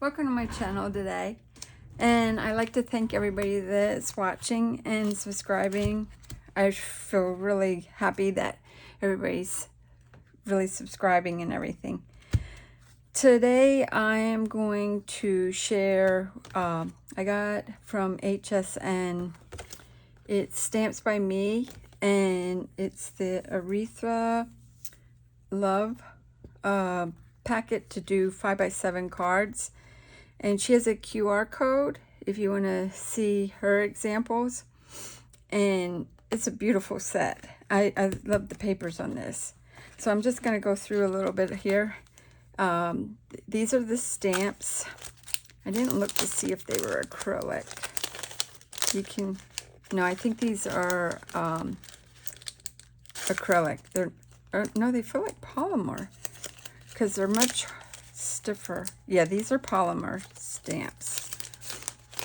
Welcome to my channel today, and I'd like to thank everybody that's watching and subscribing. I feel really happy that everybody's really subscribing and everything. Today I am going to share, I got from HSN, it's Stamps by Me, and it's the Aretha Love packet to do 5x7 cards. And she has a QR code if you want to see her examples. And it's a beautiful set. I love the papers on this. So I'm just going to go through a little bit here. These are the stamps. I didn't look to see if they were acrylic. You can, no, I think these are acrylic. No, they feel like polymer because they're much stiffer. Yeah, these are polymer stamps.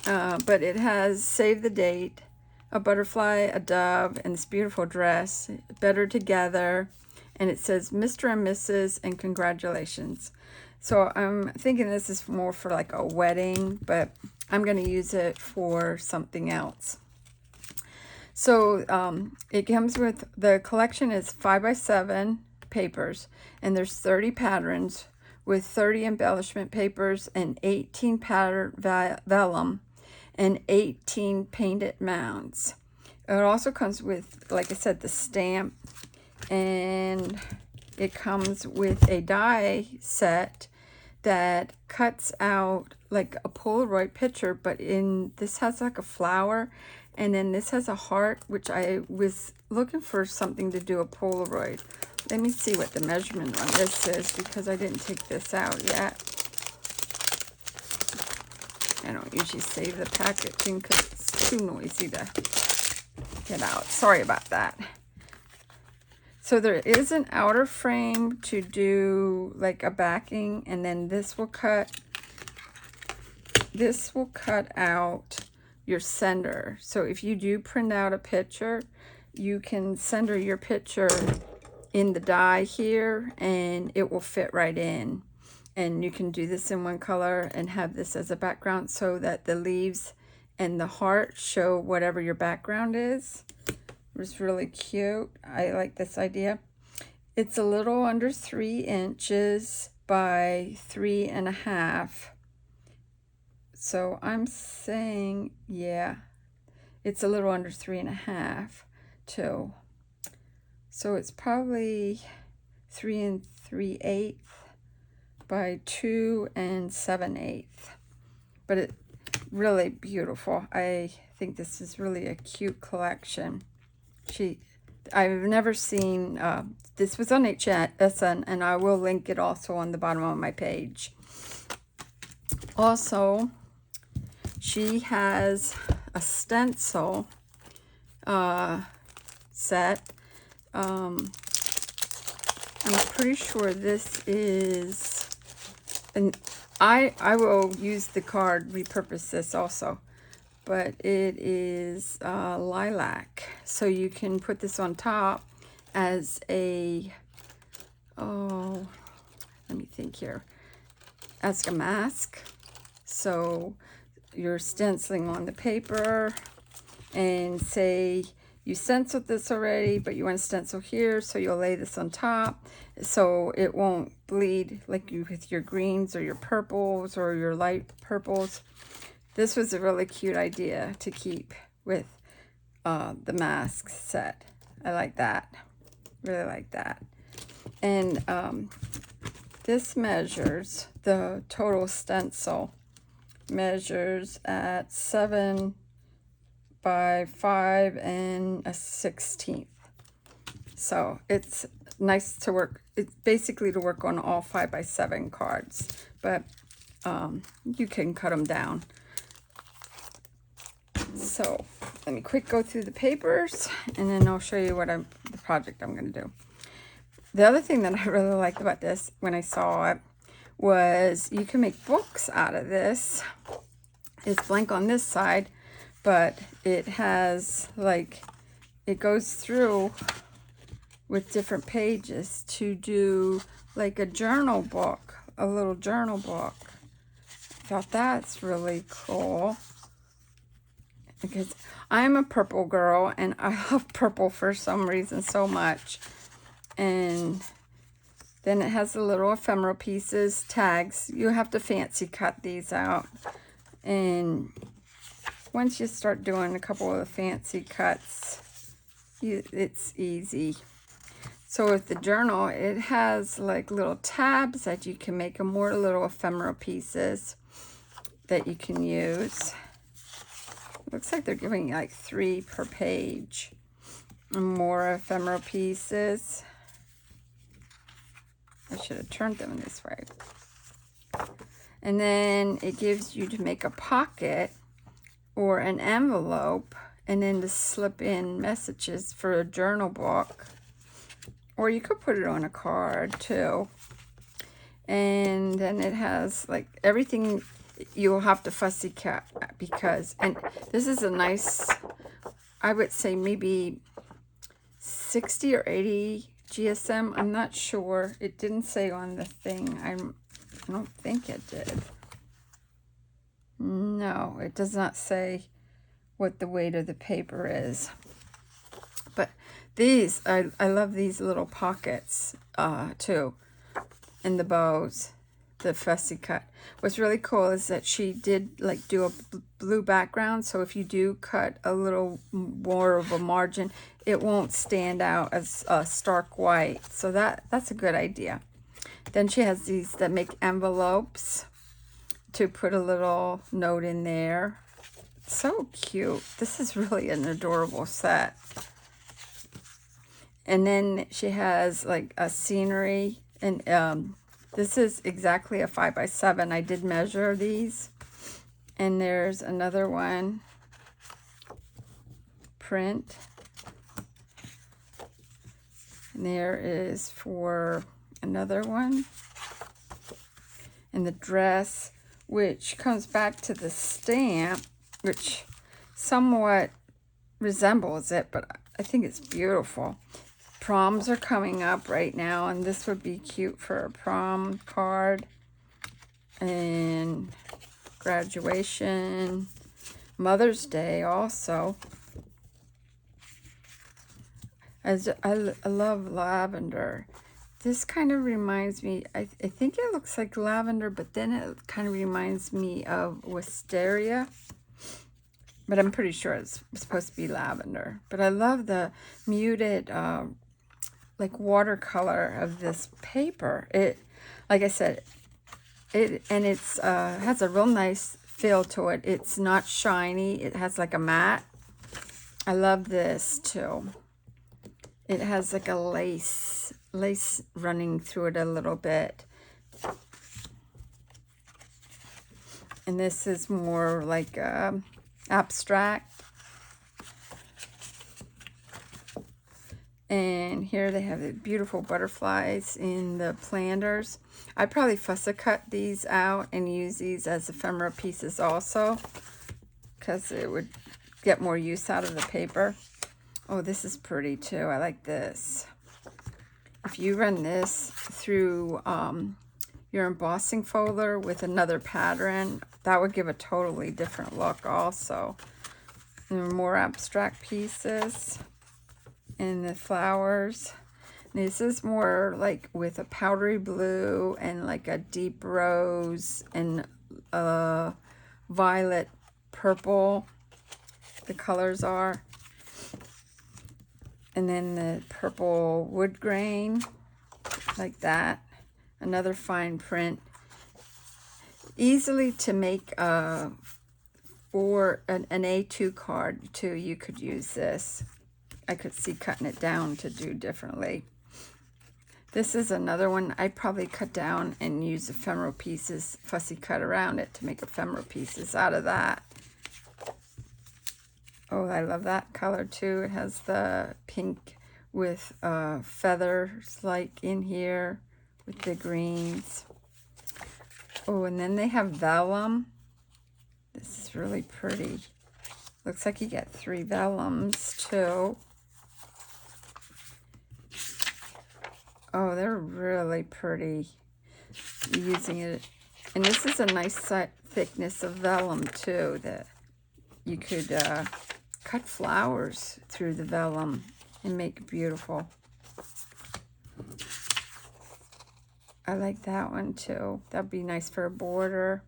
But it has save the date, a butterfly, a dove, and this beautiful dress, better together. And it says Mr. and Mrs. and congratulations. So I'm thinking this is more for like a wedding, but I'm going to use it for something else. So it comes with, the collection is 5x7 papers, and there's 30 patterns with 30 embellishment papers and 18 pattern vellum and 18 painted mounds. It also comes with, like I said, the stamp, and it comes with a die set that cuts out like a Polaroid picture, but in this has like a flower, and then this has a heart, which I was looking for something to do a Polaroid. Let me see what the measurement on this is, because I didn't take this out yet. I don't usually save the packaging because it's too noisy to get out. Sorry about that. So there is an outer frame to do like a backing, and then this will cut out your sender. So if you do print out a picture, you can sender your picture in the die here, and it will fit right in. And you can do this in one color and have this as a background so that the leaves and the heart show whatever your background is. It's really cute. I like this idea. It's a little under 3 inches by 3.5. So I'm saying, yeah, it's a little under 3.5 too. So it's probably 3 3/8 by 2 7/8. But it's really beautiful. I think this is really a cute collection. I've never seen, this was on HSN, and I will link it also on the bottom of my page. Also, she has a stencil set. I'm pretty sure this is, and I will use the card, repurpose this also, but it is lilac. So you can put this on top as a, oh, let me think here, as a mask. So you're stenciling on the paper, and say you stenciled this already, but you want to stencil here, so you'll lay this on top so it won't bleed like you with your greens or your purples or your light purples. This was a really cute idea to keep with the mask set. I like that. Really like that. And this measures, the total stencil measures at 7 by 5 1/16. So it's nice to work. It's basically to work on all 5x7 cards, but you can cut them down. So let me quick go through the papers, and then I'll show you what the project I'm going to do. The other thing that I really liked about this when I saw it was you can make books out of this. It's blank on this side, but it has like, it goes through with different pages to do like a journal book, a little journal book. If thought that's really cool. Because I'm a purple girl, and I love purple for some reason so much. And then it has the little ephemeral pieces, tags. You have to fancy cut these out. And once you start doing a couple of the fancy cuts, it's easy. So with the journal, it has like little tabs that you can make more little ephemeral pieces that you can use. Looks like they're giving like 3 per page. And more ephemeral pieces. I should have turned them this way. And then it gives you to make a pocket or an envelope, and then to slip in messages for a journal book. Or you could put it on a card too. And then it has like everything you'll have to fussy cut, because, and this is a nice, I would say maybe 60 or 80 GSM. I'm not sure. It didn't say on the thing. I don't think it did. No, it does not say what the weight of the paper is. But these, I love these little pockets too, and the bows, the fussy cut. What's really cool is that she did like do a blue background, so if you do cut a little more of a margin, it won't stand out as stark white. So that's a good idea. Then she has these that make envelopes to put a little note in there. So cute. This is really an adorable set. And then she has like a scenery, and this is exactly a 5x7. I did measure these. And there's another one, print. And there is for another one. And the dress, which comes back to the stamp, which somewhat resembles it, but I think it's beautiful. Proms are coming up right now, and this would be cute for a prom card. And graduation, Mother's Day also. I love lavender. This kind of reminds me, I think it looks like lavender, but then it kind of reminds me of wisteria. But I'm pretty sure it's supposed to be lavender. But I love the muted, like watercolor of this paper. It, like I said, it has a real nice feel to it. It's not shiny. It has like a matte. I love this too. It has like a lace running through it a little bit. And this is more like abstract. And here they have the beautiful butterflies in the planters. I'd probably fussy cut these out and use these as ephemera pieces also, because it would get more use out of the paper. Oh, this is pretty too. I like this. If you run this through your embossing folder with another pattern, that would give a totally different look also. And more abstract pieces. And the flowers. This is more like with a powdery blue and like a deep rose and a violet purple. The colors are. And then the purple wood grain, like that. Another fine print. Easily to make for an A2 card too, you could use this. I could see cutting it down to do differently. This is another one I'd probably cut down and use ephemeral pieces, fussy cut around it to make ephemeral pieces out of that. Oh, I love that color too. It has the pink with feathers like in here with the greens. Oh, and then they have vellum. This is really pretty. Looks like you get 3 vellums too. Oh, they're really pretty using it. And this is a nice thickness of vellum too, that you could cut flowers through the vellum and make it beautiful. I like that one too. That'd be nice for a border.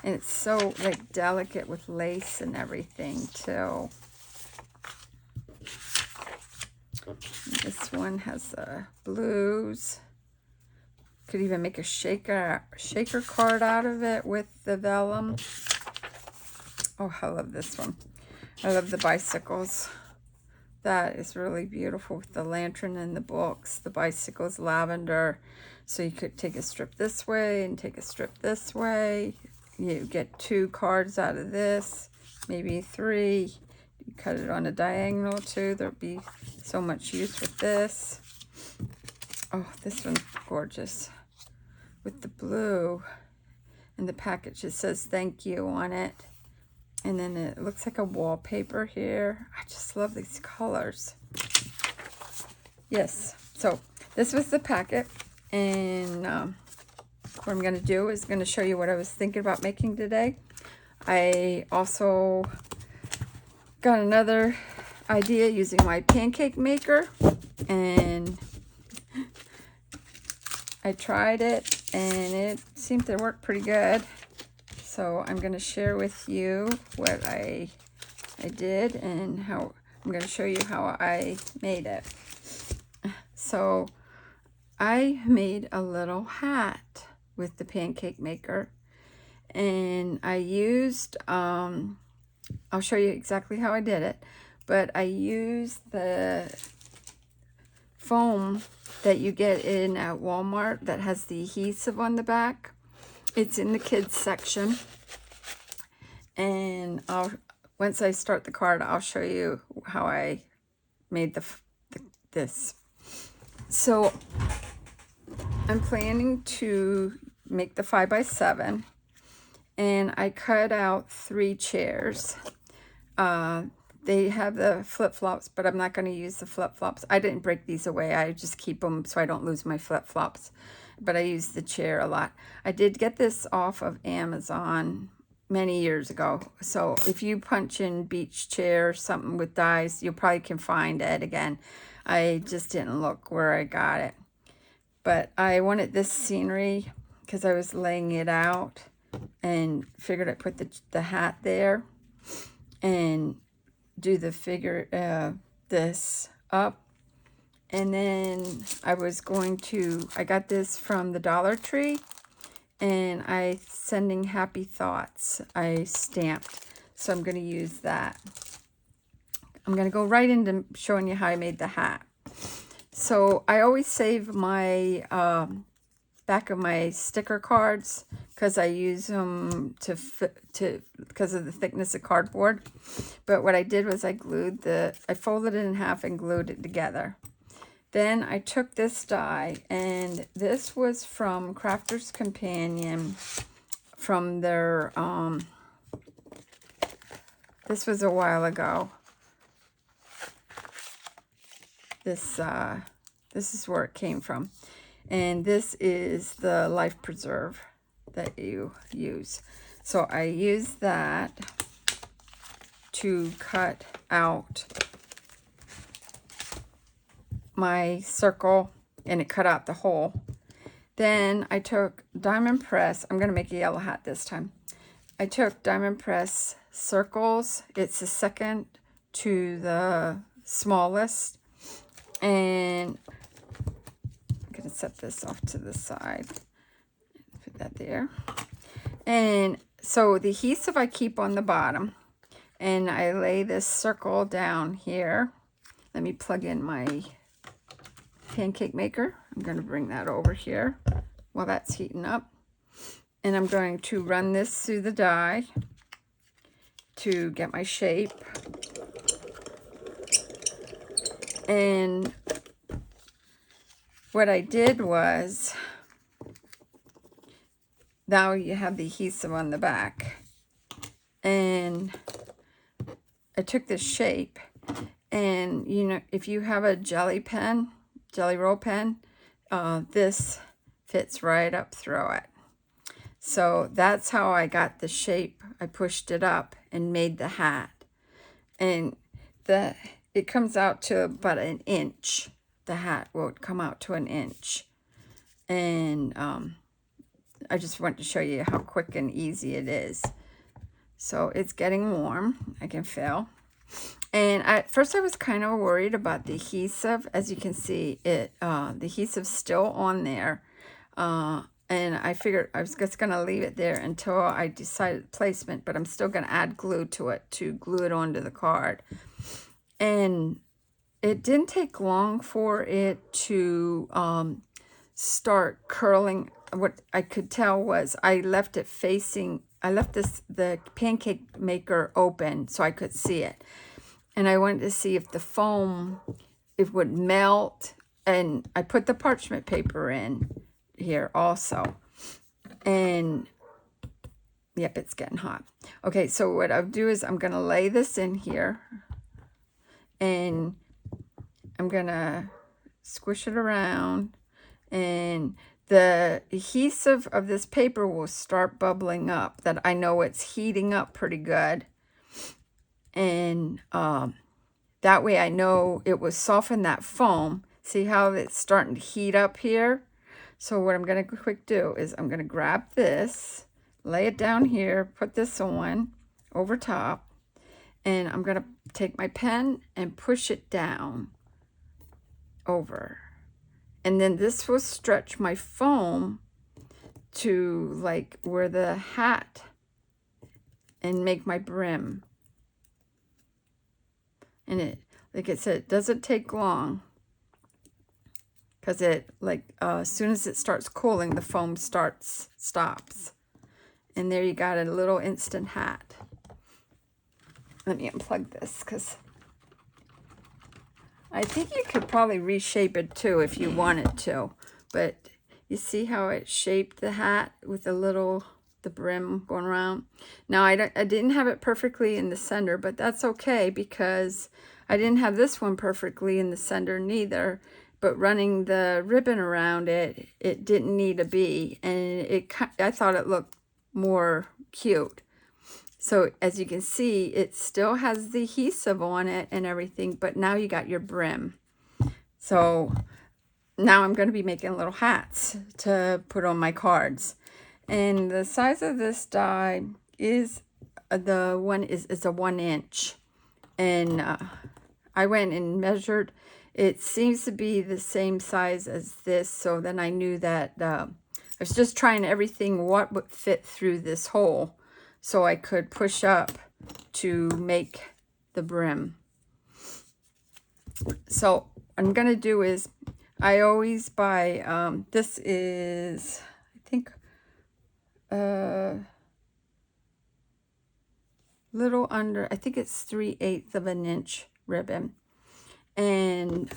And it's so like delicate with lace and everything too. This one has blues. Could even make a shaker card out of it with the vellum. Oh, I love this one. I love the bicycles. That is really beautiful with the lantern and the books. The bicycle's lavender. So you could take a strip this way and take a strip this way. You get 2 cards out of this, maybe 3. You cut it on a diagonal too. There'll be so much use with this. Oh, this one's gorgeous with the blue. And the package, it says thank you on it. And then it looks like a wallpaper here. I just love these colors. Yes, so this was the packet. And what I'm going to do is going to show you what I was thinking about making today. I also got another idea using my pancake maker. And I tried it and it seemed to work pretty good. So I'm going to share with you what I did and how I'm going to show you how I made it. So I made a little hat with the pancake maker, and I used, I'll show you exactly how I did it, but I used the foam that you get in at Walmart that has the adhesive on the back. It's in the kids section, and once I start the card, I'll show you how I made this. So I'm planning to make the 5x7, and I cut out 3 chairs. They have the flip-flops, but I'm not going to use the flip-flops. I didn't break these away. I just keep them so I don't lose my flip-flops. But I use the chair a lot. I did get this off of Amazon many years ago. So if you punch in beach chair, something with dies, you probably can find it again. I just didn't look where I got it. But I wanted this scenery because I was laying it out and figured I'd put the hat there and do the figure, this up. And then I got this from the Dollar Tree, and sending happy thoughts I stamped. So I'm going to use that. I'm going to go right into showing you how I made the hat. So I always save my back of my sticker cards because I use them because of the thickness of cardboard. But what I did was I folded it in half and glued it together. Then I took this die, and this was from Crafter's Companion, from their, this was a while ago. This is where it came from. And this is the Life Preserve that you use. So I used that to cut out my circle, and it cut out the hole. Then I took Diamond Press. I'm going to make a yellow hat this time. I took Diamond Press circles. It's the second to the smallest. And I'm going to set this off to the side. Put that there. And so the adhesive I keep on the bottom. And I lay this circle down here. Let me plug in my pancake maker. I'm going to bring that over here while that's heating up. And I'm going to run this through the die to get my shape. And what I did was, now you have the adhesive on the back. And I took this shape, and you know, if you have a jelly roll pen, this fits right up through it. So that's how I got the shape. I pushed it up and made the hat. And it comes out to about an inch. The hat will come out to an inch. And I just want to show you how quick and easy it is. So it's getting warm, I can feel. And at first I was kind of worried about the adhesive. As you can see, the adhesive's still on there. And I figured I was just going to leave it there until I decided placement, but I'm still going to add glue to it to glue it onto the card. And it didn't take long for it to start curling. What I could tell was I left it facing, I left the pancake maker open so I could see it. And I wanted to see if the foam, it would melt. And I put the parchment paper in here also. And yep, it's getting hot. Okay, so what I'll do is I'm going to lay this in here. And I'm going to squish it around. And the adhesive of this paper will start bubbling up. That I know it's heating up pretty good. And that way I know it will soften that foam. See how it's starting to heat up here? So what I'm going to quick do is I'm going to grab this, lay it down here, put this on over top, and I'm going to take my pen and push it down over. And then this will stretch my foam to like where the hat and make my brim. And it, like I said, it doesn't take long because it, like, as soon as it starts cooling, the foam stops. And there you got a little instant hat. Let me unplug this because I think you could probably reshape it too if you wanted to. But you see how it shaped the hat with the brim going around. Now I didn't have it perfectly in the center, but that's okay because I didn't have this one perfectly in the center neither. But running the ribbon around it, it didn't need a bee, and I thought it looked more cute. So as you can see, it still has the adhesive on it and everything, but now you got your brim. So now I'm going to be making little hats to put on my cards. And the size of this die is it's a 1 inch. And I went and measured. It seems to be the same size as this. So then I knew that I was just trying everything what would fit through this hole so I could push up to make the brim. So what I'm going to do is I always buy, this is, I think, little under, I think it's 3/8 of an inch ribbon. And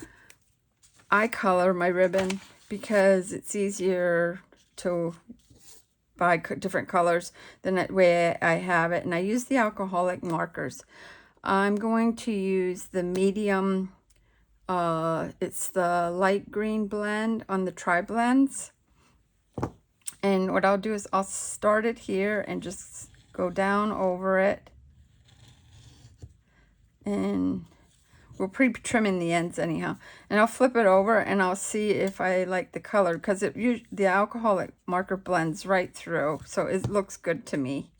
I color my ribbon because it's easier to buy different colors than that way I have it. And I use the alcoholic markers. I'm going to use the medium, it's the light green blend on the tri-blends. And what I'll do is I'll start it here and just go down over it. And we'll pre-trimming the ends anyhow. And I'll flip it over and I'll see if I like the color because the alcoholic marker blends right through. So it looks good to me.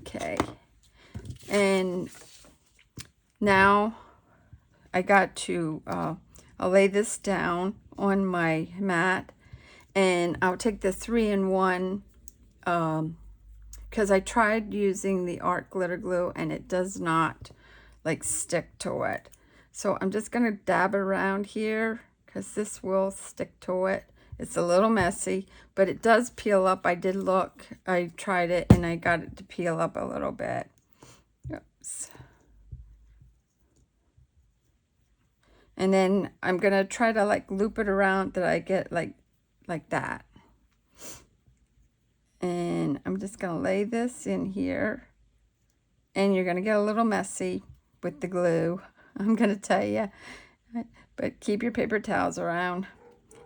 Okay. And now I got to, I'll lay this down on my mat. And I'll take the 3-in-1 because I tried using the art glitter glue and it does not like stick to it. So I'm just going to dab around here because this will stick to it. It's a little messy, but it does peel up. I did look. I tried it and I got it to peel up a little bit. Oops. And then I'm going to try to like loop it around that I get like that. And I'm just going to lay this in here. And you're going to get a little messy with the glue, I'm going to tell you. But keep your paper towels around.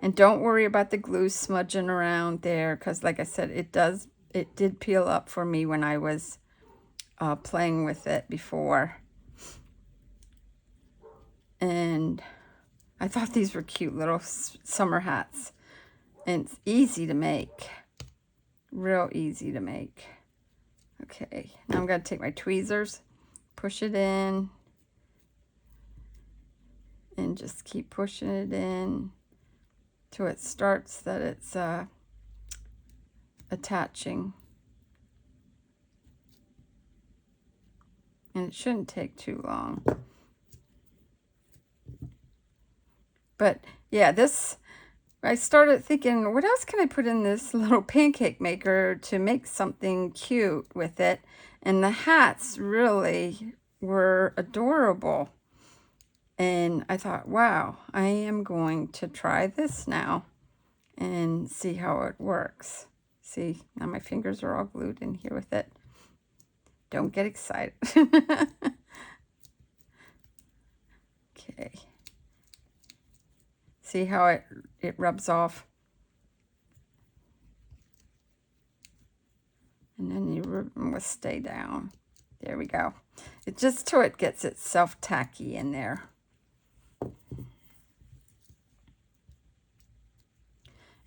And don't worry about the glue smudging around there, because like I said, it did peel up for me when I was playing with it before. And I thought these were cute little summer hats. And it's easy to make. Real easy to make. Okay, now I'm going to take my tweezers, push it in, and just keep pushing it in till it starts that it's attaching. And it shouldn't take too long. But yeah, I started thinking, what else can I put in this little pancake maker to make something cute with it? And the hats really were adorable. And I thought, wow, I am going to try this now and see how it works. See, now my fingers are all glued in here with it. Don't get excited. Okay. See how it rubs off? And then your ribbon will stay down. There we go. It just till it gets itself tacky in there.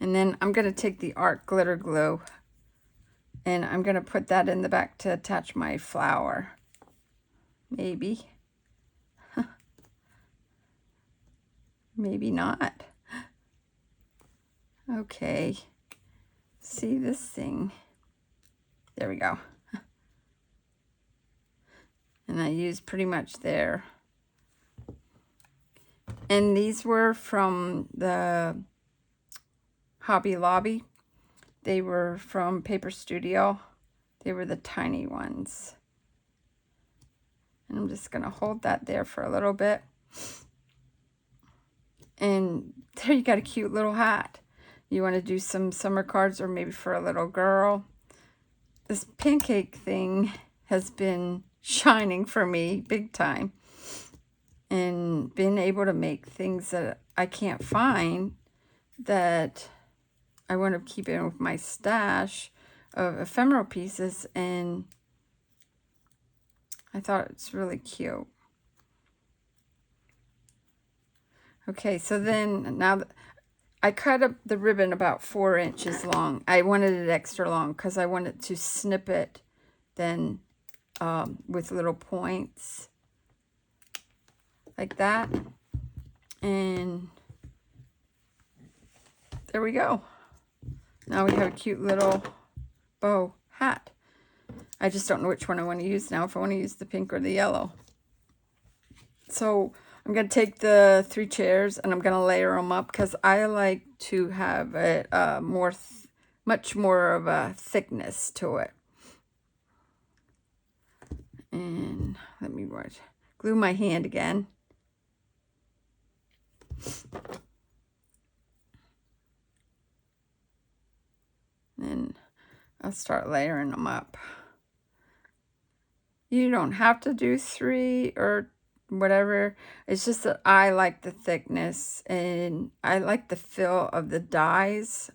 And then I'm going to take the art glitter glue and I'm going to put that in the back to attach my flower. Maybe. Maybe not. Okay. See this thing? There we go. And I used pretty much there. And these were from the Hobby Lobby. They were from Paper Studio. They were the tiny ones. And I'm just going to hold that there for a little bit. And there you got a cute little hat. You want to do some summer cards or maybe for a little girl. This pancake thing has been shining for me big time. And being able to make things that I can't find that I want to keep in with my stash of ephemeral pieces, and I thought it's really cute. Okay, so then now I cut up the ribbon about 4 inches long. I wanted it extra long because I wanted to snip it then with little points like that. And there we go. Now we have a cute little bow hat. I just don't know which one I want to use now, if I want to use the pink or the yellow. So I'm going to take the 3 chairs and I'm going to layer them up because I like to have it much more of a thickness to it. And let me glue my hand again. And I'll start layering them up. You don't have to do 3 or whatever. It's just that I like the thickness and I like the feel of the dies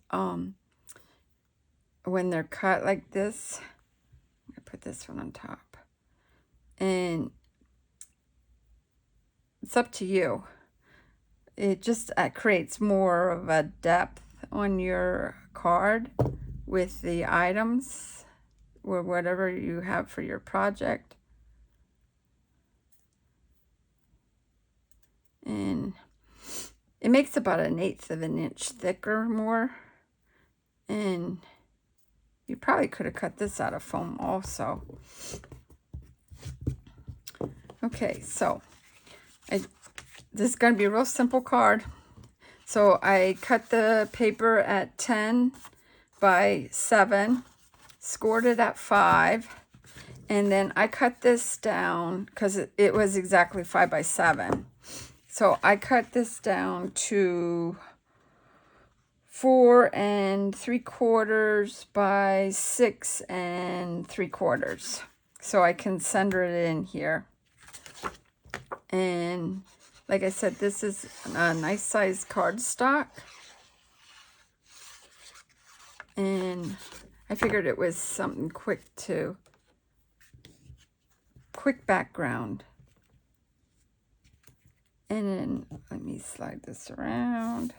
when they're cut like this. I'm gonna put this one on top. And it's up to you. It just creates more of a depth on your card with the items or whatever you have for your project. And it makes about 1/8 of an inch thicker more. And you probably could have cut this out of foam also. Okay, so this is going to be a real simple card. So I cut the paper at 10 by 7, scored it at 5, and then I cut this down because it was exactly 5 by 7. So I cut this down to 4 3/4 by 6 3/4. So I can center it in here. And like I said, this is a nice size cardstock. And I figured it was something quick background. And then let me slide this around.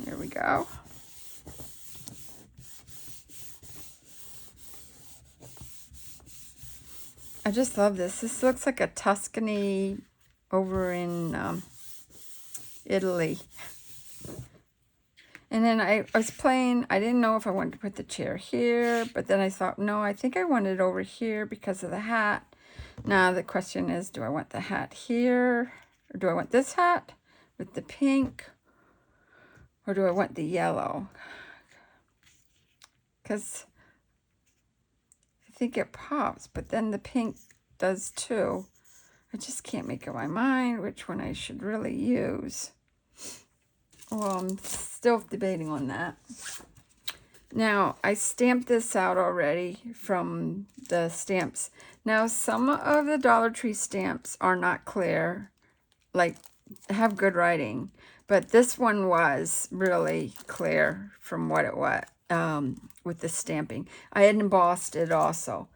There we go. I just love this. This looks like a Tuscany over in Italy. And then I was playing, I didn't know if I wanted to put the chair here, but then I thought, no, I think I want it over here because of the hat. Now the question is, do I want the hat here? Or do I want this hat with the pink? Or do I want the yellow? Because I think it pops, but then the pink does too. I just can't make up my mind which one I should really use. Well, I'm still debating on that. Now, I stamped this out already from the stamps. Now, some of the Dollar Tree stamps are not clear, like have good writing, but this one was really clear from what it was with the stamping. I had embossed it also.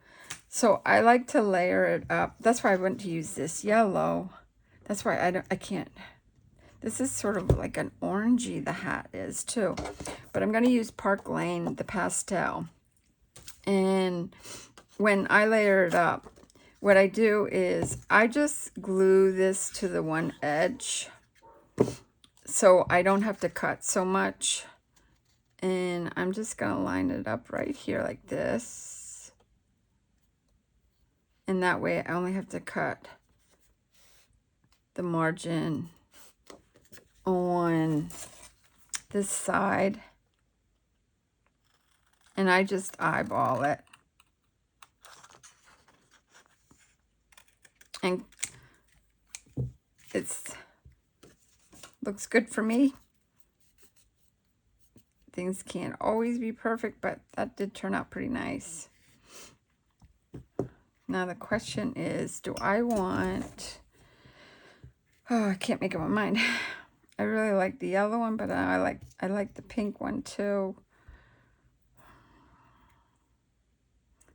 So I like to layer it up. That's why I went to use this yellow. That's why I can't. This is sort of like an orangey, the hat is too. But I'm going to use Park Lane, the pastel. And when I layer it up, what I do is I just glue this to the one edge so I don't have to cut so much. And I'm just going to line it up right here like this. And that way I only have to cut the margin on this side, and I just eyeball it, and looks good for me. Things can't always be perfect, but that did turn out pretty nice. Now the question is, do I want, oh, I can't make up my mind. I really like the yellow one, but I like the pink one too.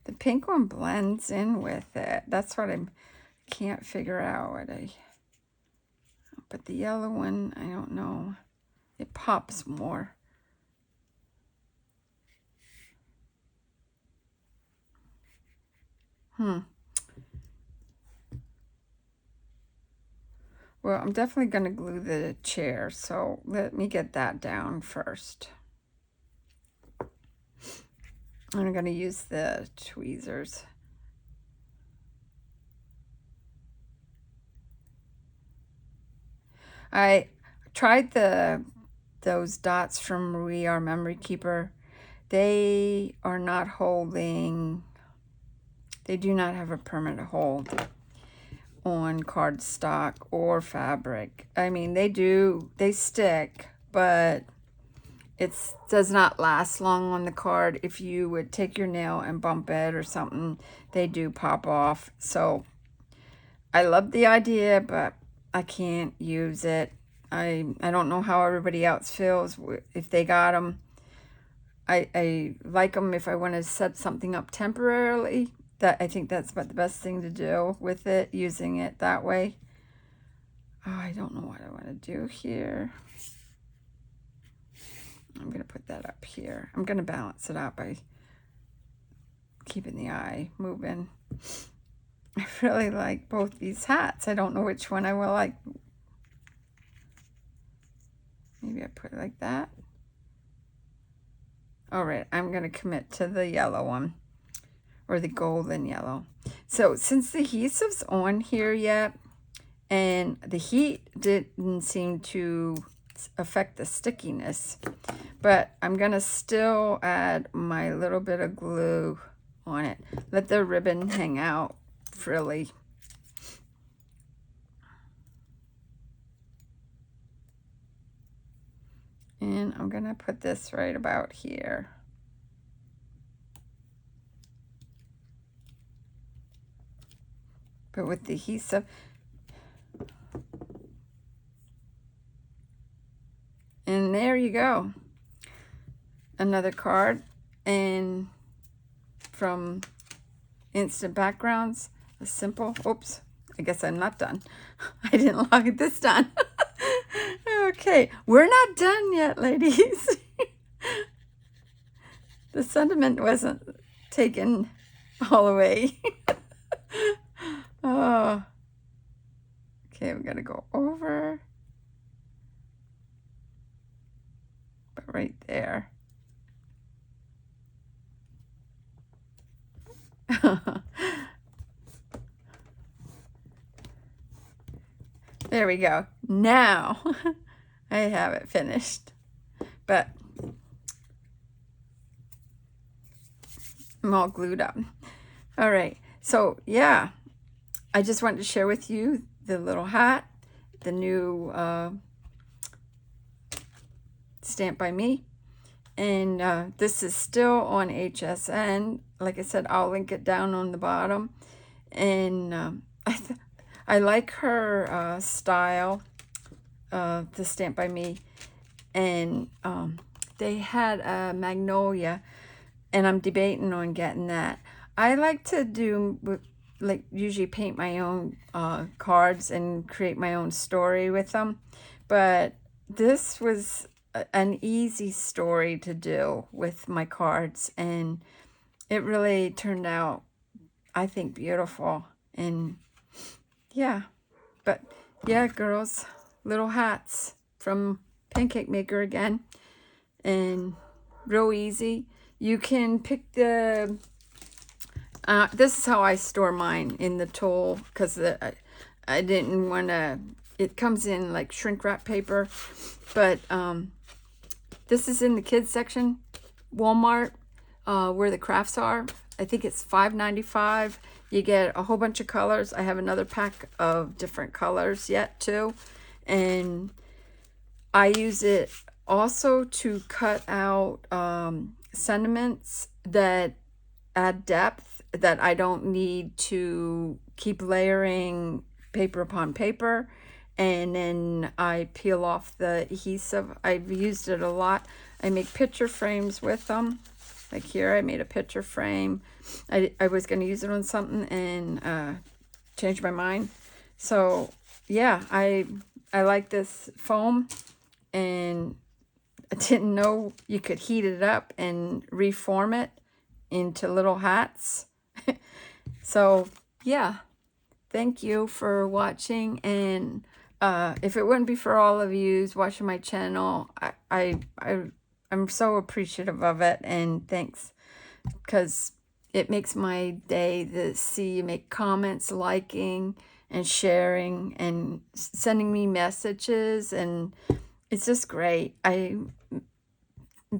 The pink one blends in with it. That's what I can't figure out. But the yellow one, I don't know. It pops more. Well, I'm definitely going to glue the chair, so let me get that down first. I'm going to use the tweezers. I tried those dots from We Are Memory Keeper. They are not holding, they do not have a permanent hold on cardstock or fabric. I mean, they stick, but it does not last long on the card. If you would take your nail and bump it or something, they do pop off. So I love the idea, but I can't use it. I don't know how everybody else feels if they got them. I like them if I want to set something up temporarily. I think that's about the best thing to do with it, using it that way. Oh, I don't know what I want to do here. I'm going to put that up here. I'm going to balance it out by keeping the eye moving. I really like both these hats. I don't know which one I will like. Maybe I put it like that. All right, I'm going to commit to the yellow one, or the golden yellow. So since the adhesive's on here yet, and the heat didn't seem to affect the stickiness, but I'm going to still add my little bit of glue on it. Let the ribbon hang out frilly. And I'm going to put this right about here. But with the adhesive, and there you go. another card, and from Instant Backgrounds, a simple, oops, I guess I'm not done. I didn't lock it this time. Okay, we're not done yet, ladies. The sentiment wasn't taken all the way. Oh. Okay, we gotta go over. But right there. There we go. Now I have it finished. But I'm all glued up. All right. So, yeah. I just wanted to share with you the little hat, the new stamp by me. And this is still on HSN. Like I said, I'll link it down on the bottom. And I like her style, the stamp by me. And they had a magnolia, and I'm debating on getting that. I like to do, like, usually paint my own cards and create my own story with them. But this was an easy story to do with my cards, and it really turned out, I think, beautiful. And yeah, but yeah, girls, little hats from Pancake Maker again, and real easy. You can pick the this is how I store mine, in the tool, because I didn't want to, it comes in like shrink wrap paper, but this is in the kids section, Walmart, where the crafts are. I think it's $5.95. You get a whole bunch of colors. I have another pack of different colors yet too, and I use it also to cut out sentiments that add depth, that I don't need to keep layering paper upon paper. And then I peel off the adhesive. I've used it a lot. I make picture frames with them. Like here, I made a picture frame. I was going to use it on something and changed my mind. So yeah, I like this foam, and I didn't know you could heat it up and reform it into little hats. So yeah, thank you for watching. And if it wouldn't be for all of you watching my channel, I'm so appreciative of it, and thanks, because it makes my day to see you make comments, liking and sharing and sending me messages, and it's just great. It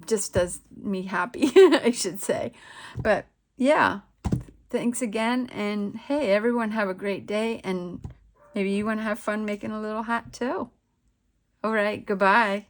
just does me happy, I should say. But yeah, thanks again, and hey, everyone, have a great day, and maybe you want to have fun making a little hat too. All right, goodbye.